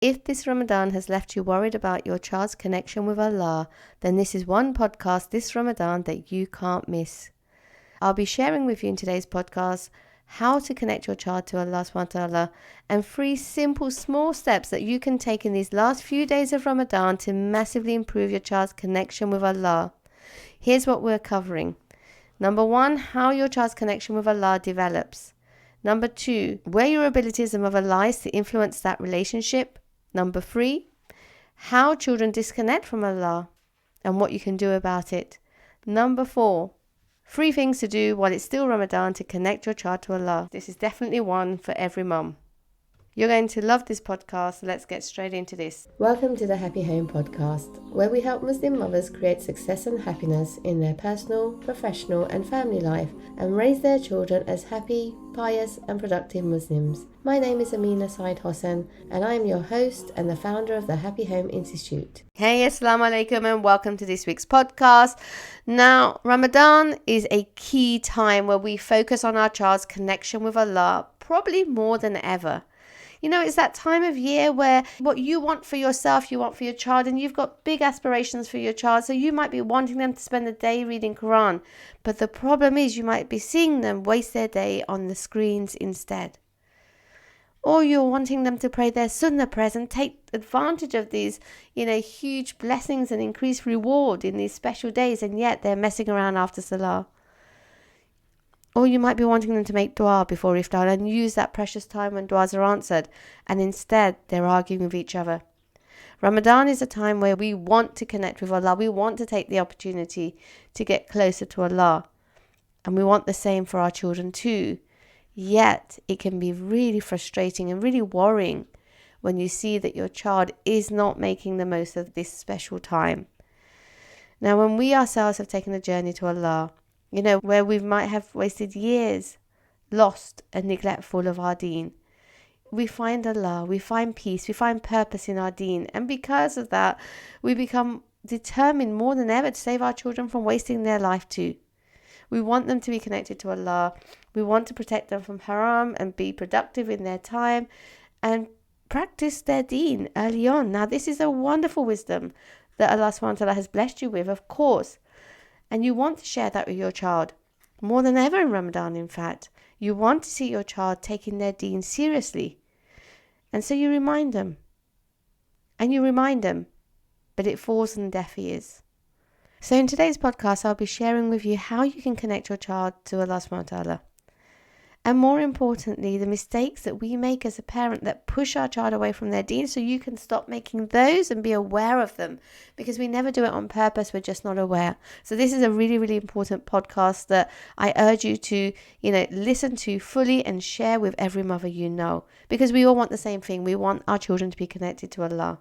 If this Ramadan has left you worried about your child's connection with Allah, then this is one podcast this Ramadan that you can't miss. I'll be sharing with you in today's podcast how to connect your child to Allah subhanahu wa ta'ala and 3 simple small steps that you can take in these last few days of Ramadan to massively improve your child's connection with Allah. Here's what we're covering. Number 1, how your child's connection with Allah develops. Number 2, where your abilities and mother lies to influence that relationship. Number 3, how children disconnect from Allah and what you can do about it. Number 4, 3 things to do while it's still Ramadan to connect your child to Allah. This is definitely one for every mum. You're going to love this podcast. Let's get straight into this. Welcome to the Happy Home Podcast, where we help Muslim mothers create success and happiness in their personal, professional and family life and raise their children as happy, pious and productive Muslims. My name is Sayed-Hossen and I am your host and the founder of the Happy Home Institute. Hey, Assalamu alaikum and welcome to this week's podcast. Now, Ramadan is a key time where we focus on our child's connection with Allah, probably more than ever. You know, it's that time of year where what you want for yourself, you want for your child, and you've got big aspirations for your child. So you might be wanting them to spend the day reading Quran. But the problem is you might be seeing them waste their day on the screens instead. Or you're wanting them to pray their sunnah prayers and take advantage of these, huge blessings and increased reward in these special days. And yet they're messing around after Salah. Or you might be wanting them to make dua before iftar and use that precious time when duas are answered, and instead they're arguing with each other. Ramadan is a time where we want to connect with Allah. We want to take the opportunity to get closer to Allah. And we want the same for our children too. Yet it can be really frustrating and really worrying when you see that your child is not making the most of this special time. Now, when we ourselves have taken a journey to Allah, where we might have wasted years, lost and neglectful of our deen, we find Allah, we find peace, we find purpose in our deen. And because of that, we become determined more than ever to save our children from wasting their life too. We want them to be connected to Allah. We want to protect them from haram and be productive in their time and practice their deen early on. Now, this is a wonderful wisdom that Allah subhanahu wa ta'ala has blessed you with, of course. And you want to share that with your child. More than ever in Ramadan, in fact. You want to see your child taking their deen seriously. And so you remind them. And you remind them. But it falls on deaf ears. So in today's podcast, I'll be sharing with you how you can connect your child to Allah subhanahu wa ta'ala. And more importantly, the mistakes that we make as a parent that push our child away from their deen, so you can stop making those and be aware of them, because we never do it on purpose, we're just not aware. So this is a really, really important podcast that I urge you to, listen to fully and share with every mother you know, because we all want the same thing. We want our children to be connected to Allah.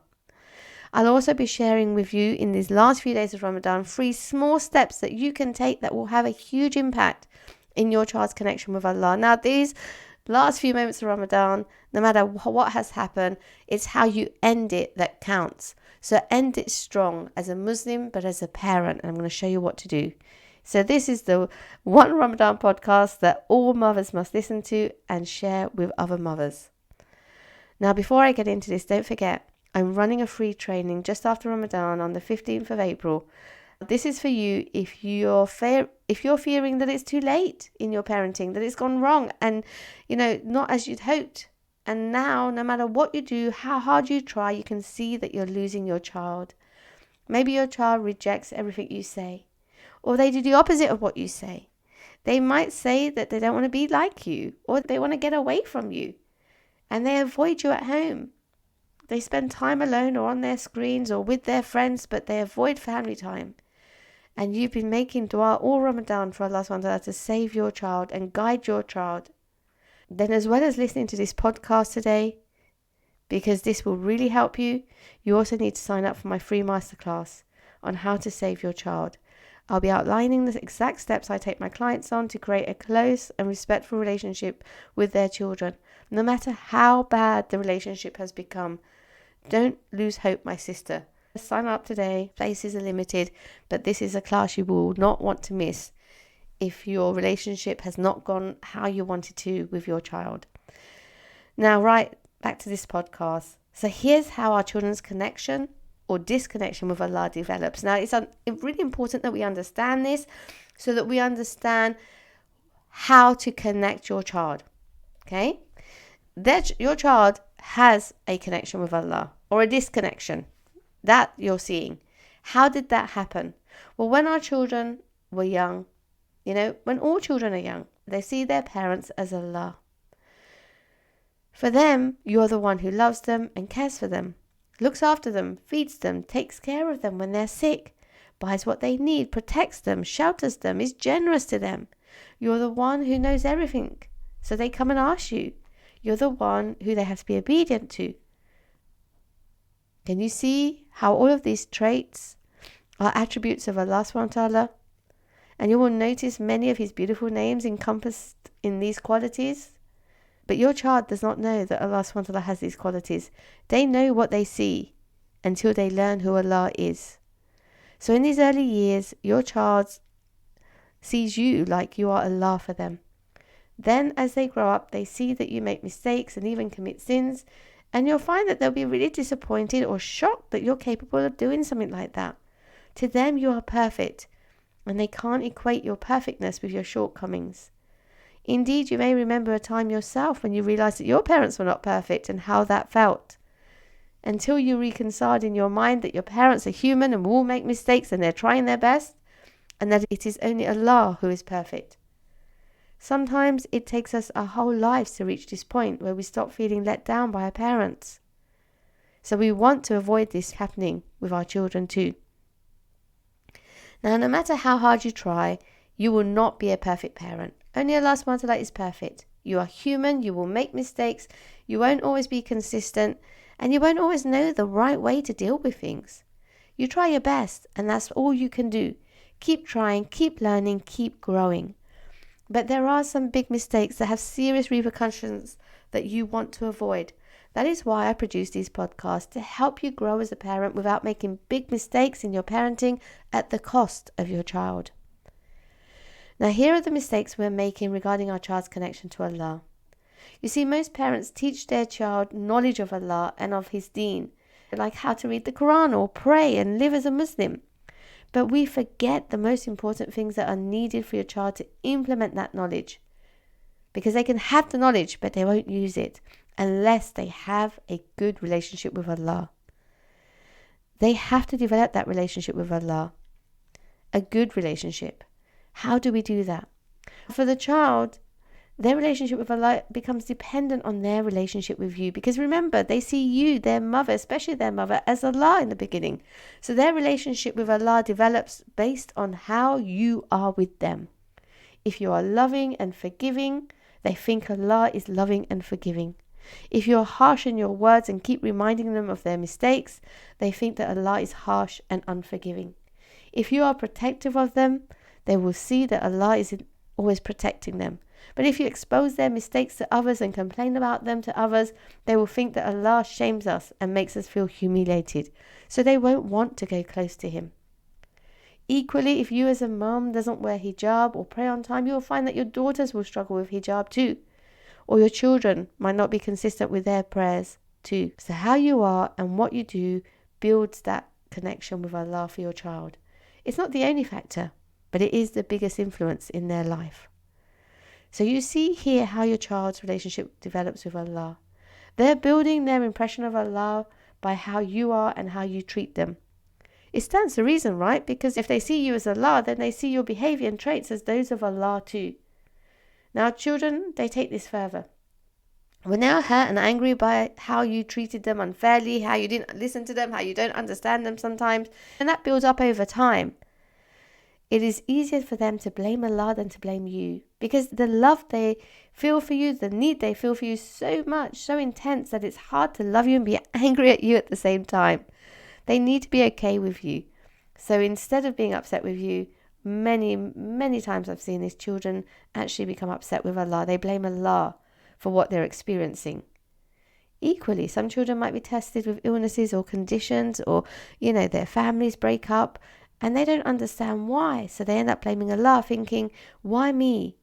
I'll also be sharing with you in these last few days of Ramadan 3 small steps that you can take that will have a huge impact in your child's connection with Allah. Now, these last few moments of Ramadan, no matter what has happened, it's how you end it that counts. So end it strong as a Muslim, but as a parent. And I'm going to show you what to do. So this is the one Ramadan podcast that all mothers must listen to and share with other mothers. Now, before I get into this, don't forget, I'm running a free training just after Ramadan on the 15th of April. This is for you if you're fearing that it's too late in your parenting, that it's gone wrong and, not as you'd hoped. And now, no matter what you do, how hard you try, you can see that you're losing your child. Maybe your child rejects everything you say, or they do the opposite of what you say. They might say that they don't want to be like you, or they want to get away from you, and they avoid you at home. They spend time alone or on their screens or with their friends, but they avoid family time. And you've been making dua all Ramadan for Allah subhanahu wa ta'ala to save your child and guide your child. Then, as well as listening to this podcast today, because this will really help you, you also need to sign up for my free masterclass on how to save your child. I'll be outlining the exact steps I take my clients on to create a close and respectful relationship with their children, no matter how bad the relationship has become. Don't lose hope, my sister. Sign up today. Places are limited, but this is a class you will not want to miss if your relationship has not gone how you wanted to with your child. Now, right back to this podcast. So here's how our children's connection or disconnection with Allah develops. Now, it's really important that we understand this so that we understand how to connect your child. Okay? Your child has a connection with Allah or a disconnection that you're seeing. How did that happen? Well, when our children were young, when all children are young, they see their parents as Allah. For them, you're the one who loves them and cares for them, looks after them, feeds them, takes care of them when they're sick, buys what they need, protects them, shelters them, is generous to them. You're the one who knows everything, so they come and ask you. You're the one who they have to be obedient to. Can you see how all of these traits are attributes of Allah subhanahu wa ta'ala? And you will notice many of his beautiful names encompassed in these qualities. But your child does not know that Allah subhanahu wa ta'ala has these qualities. They know what they see until they learn who Allah is. So in these early years, your child sees you like you are Allah for them. Then as they grow up, they see that you make mistakes and even commit sins, and you'll find that they'll be really disappointed or shocked that you're capable of doing something like that. To them, you are perfect, and they can't equate your perfectness with your shortcomings. Indeed, you may remember a time yourself when you realized that your parents were not perfect and how that felt. Until you reconciled in your mind that your parents are human and will make mistakes and they're trying their best, and that it is only Allah who is perfect. Sometimes it takes us our whole lives to reach this point where we stop feeling let down by our parents. So we want to avoid this happening with our children too. Now, no matter how hard you try, you will not be a perfect parent. Only Allah subhanahu wa ta'ala is perfect. You are human, you will make mistakes, you won't always be consistent, and you won't always know the right way to deal with things. You try your best, and that's all you can do. Keep trying, keep learning, keep growing. But there are some big mistakes that have serious repercussions that you want to avoid. That is why I produce these podcasts, to help you grow as a parent without making big mistakes in your parenting at the cost of your child. Now, here are the mistakes we're making regarding our child's connection to Allah. You see, most parents teach their child knowledge of Allah and of His deen, like how to read the Quran or pray and live as a Muslim. But we forget the most important things that are needed for your child to implement that knowledge. Because they can have the knowledge, but they won't use it unless they have a good relationship with Allah. They have to develop that relationship with Allah. A good relationship. How do we do that? For the child, their relationship with Allah becomes dependent on their relationship with you. Because remember, they see you, their mother, especially their mother, as Allah in the beginning. So their relationship with Allah develops based on how you are with them. If you are loving and forgiving, they think Allah is loving and forgiving. If you are harsh in your words and keep reminding them of their mistakes, they think that Allah is harsh and unforgiving. If you are protective of them, they will see that Allah is always protecting them. But if you expose their mistakes to others and complain about them to others, they will think that Allah shames us and makes us feel humiliated. So they won't want to go close to Him. Equally, if you as a mum doesn't wear hijab or pray on time, you will find that your daughters will struggle with hijab too. Or your children might not be consistent with their prayers too. So how you are and what you do builds that connection with Allah for your child. It's not the only factor, but it is the biggest influence in their life. So you see here how your child's relationship develops with Allah. They're building their impression of Allah by how you are and how you treat them. It stands to reason, right? Because if they see you as Allah, then they see your behavior and traits as those of Allah too. Now children, they take this further. When they are hurt and angry by how you treated them unfairly, how you didn't listen to them, how you don't understand them sometimes, and that builds up over time, it is easier for them to blame Allah than to blame you, because the love they feel for you, the need they feel for you is so much, so intense that it's hard to love you and be angry at you at the same time. They need to be okay with you. So instead of being upset with you, many times I've seen these children actually become upset with Allah. They blame Allah for what they're experiencing. Equally, some children might be tested with illnesses or conditions, or their families break up and they don't understand why. So they end up blaming Allah, thinking, why me?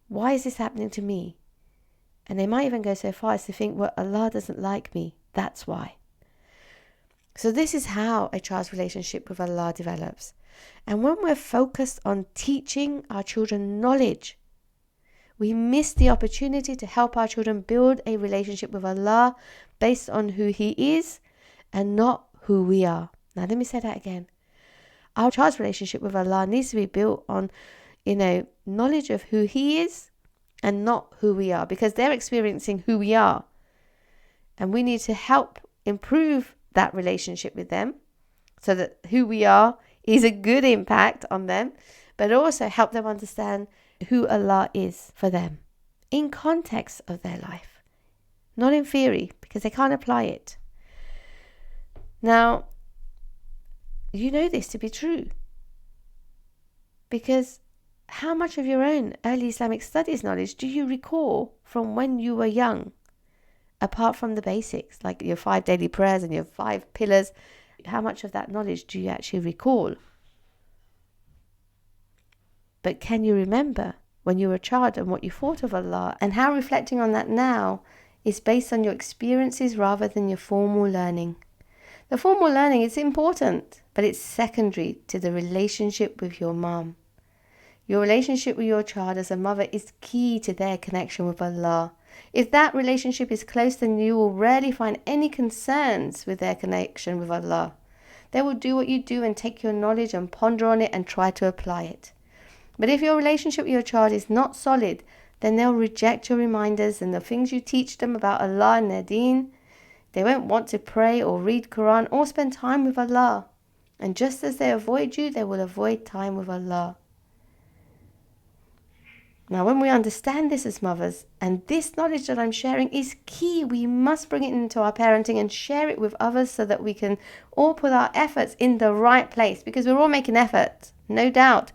Why is this happening to me? And they might even go so far as to think, well, Allah doesn't like me. That's why. So this is how a child's relationship with Allah develops. And when we're focused on teaching our children knowledge, we miss the opportunity to help our children build a relationship with Allah based on who He is and not who we are. Now let me say that again. Our child's relationship with Allah needs to be built on, knowledge of who He is and not who we are, because they're experiencing who we are. And we need to help improve that relationship with them so that who we are is a good impact on them, but also help them understand who Allah is for them in context of their life, not in theory, because they can't apply it. Now, you know this to be true, because how much of your own early Islamic studies knowledge do you recall from when you were young, apart from the basics, like your 5 daily prayers and your 5 pillars? How much of that knowledge do you actually recall? But can you remember when you were a child and what you thought of Allah, and how reflecting on that now is based on your experiences rather than your formal learning? The formal learning is important, but it's secondary to the relationship with your mom. Your relationship with your child as a mother is key to their connection with Allah. If that relationship is close, then you will rarely find any concerns with their connection with Allah. They will do what you do and take your knowledge and ponder on it and try to apply it. But if your relationship with your child is not solid, then they'll reject your reminders and the things you teach them about Allah and their deen. They won't want to pray or read Quran or spend time with Allah. And just as they avoid you, they will avoid time with Allah. Now, when we understand this as mothers, and this knowledge that I'm sharing is key, we must bring it into our parenting and share it with others so that we can all put our efforts in the right place, because we're all making effort, no doubt,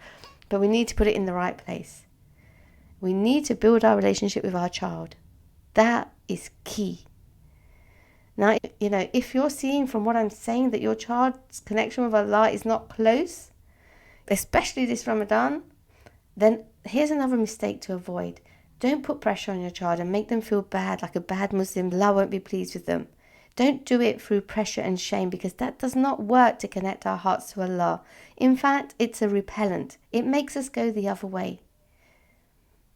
but we need to put it in the right place. We need to build our relationship with our child. That is key. Now, if you're seeing from what I'm saying that your child's connection with Allah is not close, especially this Ramadan, then here's another mistake to avoid. Don't put pressure on your child and make them feel bad, like a bad Muslim. Allah won't be pleased with them. Don't do it through pressure and shame, because that does not work to connect our hearts to Allah. In fact, it's a repellent. It makes us go the other way.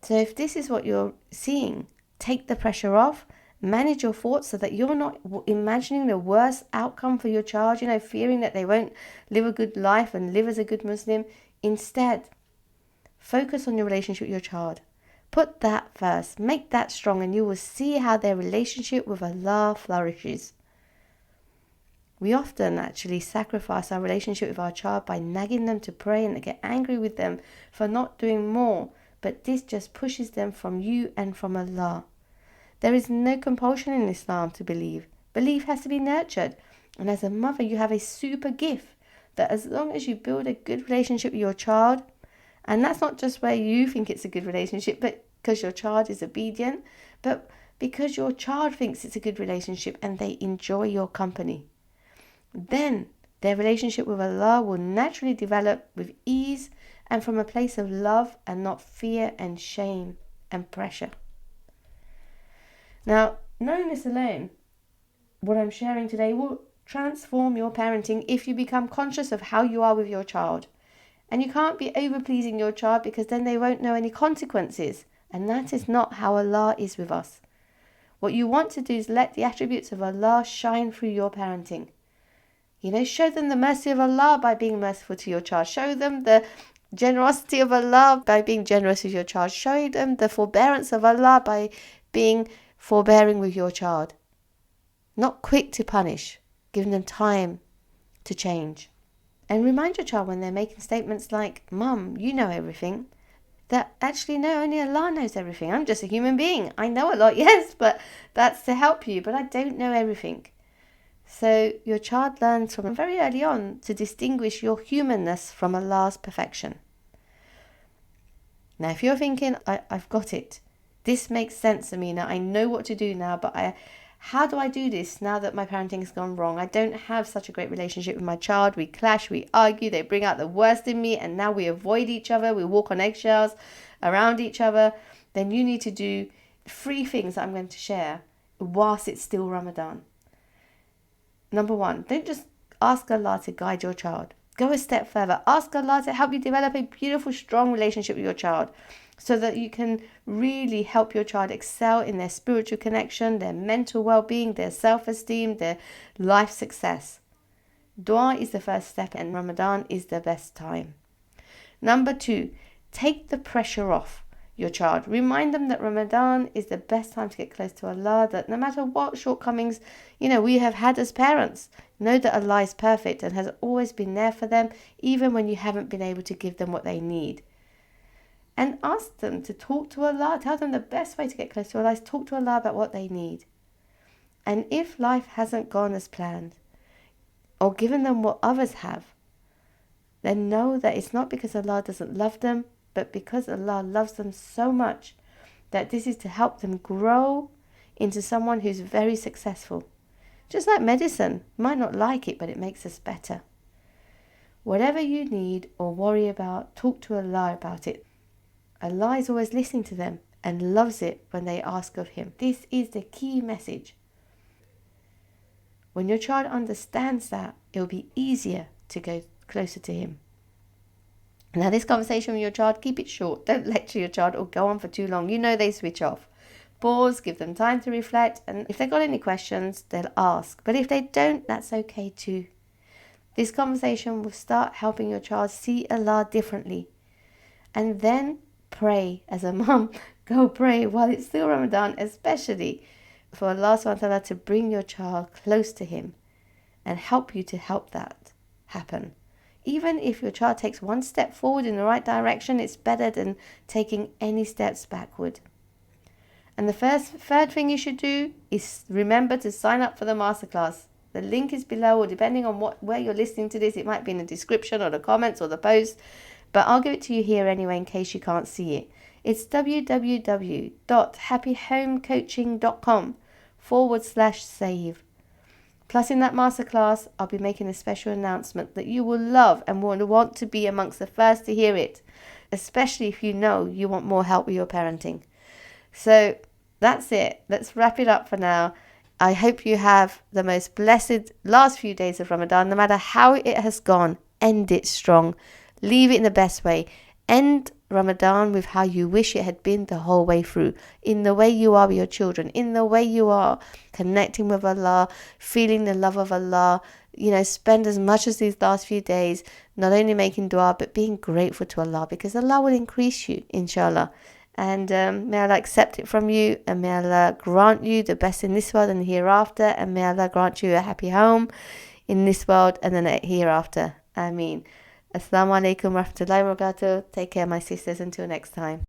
So if this is what you're seeing, take the pressure off. Manage your thoughts so that you're not imagining the worst outcome for your child, fearing that they won't live a good life and live as a good Muslim. Instead, focus on your relationship with your child. Put that first. Make that strong, and you will see how their relationship with Allah flourishes. We often actually sacrifice our relationship with our child by nagging them to pray and get angry with them for not doing more. But this just pushes them from you and from Allah. There is no compulsion in Islam to believe. Belief has to be nurtured. And as a mother, you have a super gift that as long as you build a good relationship with your child, and that's not just where you think it's a good relationship, but because your child is obedient, but because your child thinks it's a good relationship and they enjoy your company, then their relationship with Allah will naturally develop with ease and from a place of love and not fear and shame and pressure. Now, knowing this alone, what I'm sharing today will transform your parenting if you become conscious of how you are with your child. And you can't be over-pleasing your child, because then they won't know any consequences. And that is not how Allah is with us. What you want to do is let the attributes of Allah shine through your parenting. Show them the mercy of Allah by being merciful to your child. Show them the generosity of Allah by being generous with your child. Show them the forbearance of Allah by being forbearing with your child. Not quick to punish, giving them time to change. And remind your child when they're making statements like, "Mum, you know everything," that actually, no, only Allah knows everything. I'm just a human being. I know a lot, yes, but that's to help you, but I don't know everything. So your child learns from very early on to distinguish your humanness from Allah's perfection. Now, if you're thinking, I've got it. This makes sense to me now. I know what to do now, but how do I do this now that my parenting has gone wrong? I don't have such a great relationship with my child. We clash, we argue, they bring out the worst in me, and now we avoid each other. We walk on eggshells around each other. Then you need to do 3 things that I'm going to share whilst it's still Ramadan. Number one, don't just ask Allah to guide your child. Go a step further. Ask Allah to help you develop a beautiful, strong relationship with your child so that you can really help your child excel in their spiritual connection, their mental well-being, their self-esteem, their life success. Dua is the first step, and Ramadan is the best time. Number two, take the pressure off your child. Remind them that Ramadan is the best time to get close to Allah, that no matter what shortcomings, we have had as parents, know that Allah is perfect and has always been there for them, even when you haven't been able to give them what they need. And ask them to talk to Allah. Tell them the best way to get close to Allah is talk to Allah about what they need. And if life hasn't gone as planned, or given them what others have, then know that it's not because Allah doesn't love them, but because Allah loves them so much that this is to help them grow into someone who's very successful. Just like medicine, you might not like it, but it makes us better. Whatever you need or worry about, talk to Allah about it. Allah is always listening to them and loves it when they ask of Him. This is the key message. When your child understands that, it will be easier to go closer to Him. Now, this conversation with your child, keep it short. Don't lecture your child or go on for too long. They switch off. Pause, give them time to reflect, and if they've got any questions, they'll ask. But if they don't, that's okay too. This conversation will start helping your child see Allah differently. And then pray as a mum. Go pray while it's still Ramadan, especially for Allah subhanahu wa ta'ala to bring your child close to Him and help you to help that happen. Even if your child takes one step forward in the right direction, it's better than taking any steps backward. And the third thing you should do is remember to sign up for the masterclass. The link is below, or depending on where you're listening to this, it might be in the description or the comments or the post, but I'll give it to you here anyway in case you can't see it. It's www.happyhomecoaching.com/save. Plus, in that masterclass, I'll be making a special announcement that you will love and will want to be amongst the first to hear it, especially if you want more help with your parenting. So that's it. Let's wrap it up for now. I hope you have the most blessed last few days of Ramadan. No matter how it has gone, end it strong. Leave it in the best way. End Ramadan with how you wish it had been the whole way through, in the way you are with your children, in the way you are connecting with Allah, feeling the love of Allah. Spend as much as these last few days not only making dua but being grateful to Allah, because Allah will increase you, inshallah. And may Allah accept it from you, and may Allah grant you the best in this world and the hereafter, and may Allah grant you a happy home in this world and the hereafter. Ameen. Assalamu alaikum wa rahmatullahi wa barakatuh. Take care, my sisters. Until next time.